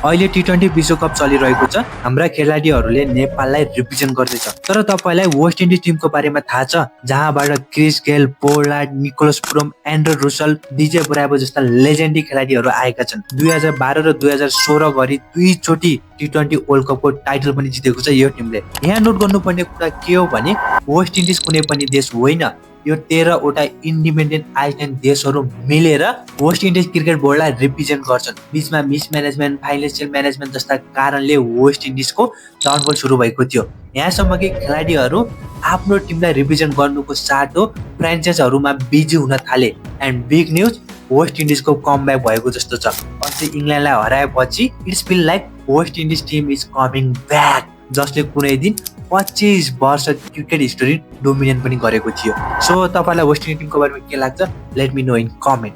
अहिले टी20 विश्वकप चलिरहेको छ। हाम्रा खेलाडीहरूले नेपाललाई रिप्रेजेन्ट गर्दैछ। तर तपाईलाई वेस्ट इन्डिज टिमको बारेमा थाहा छ, जहाँबाट क्रिस गेल, पोलार्ड, निकोलस पुरम, एन्ड्रे रुसल, विजय ब्राभो जस्ता लेजेन्डी खेलाडीहरू आएका छन्। 2012 र 2016 गरी 2 चोटि टी20 वर्ल्ड कपको टाइटल पनि जितेको छ यो टिमले। यहाँ नोट गर्नुपर्ने कुरा के हो भने वेस्ट इन्डिज कुनै पनि देश होइन, यो 13 वटा इन्डिपेन्डेन्ट आइल्यान्ड देशहरू मिलेर वेस्ट इन्डिज क्रिकेट बोर्डलाई रिप्रेजेन्ट गर्छन्। बीचमा मिसम्यानेजमेन्ट, फाइनेन्सियल म्यानेजमेन्ट जस्ता कारणले वेस्ट इन्डिजको डाउनफल सुरु भएको थियो। यहाँसम्म कि खेलाडीहरू आफ्नो टिमलाई रिप्रेजेन्ट गर्नुको साटो फ्रेन्चाइजहरूमा बिजी हुन थाले। एन्ड बिग न्युज, वेस्ट इन्डिजको कमब्याक भएको जस्तो छ। अस्ति इङ्ल्यान्डलाई हराएपछि it's feel like West Indies team is coming back, जसले कुनै दिन 25 वर्ष क्रिकेट हिस्ट्री डोमिनेट पनि गरेको थियो। सो तपाईलाई वेस्ट इन्डिज टिमको बारेमा के लाग्छ? Let me know in comment.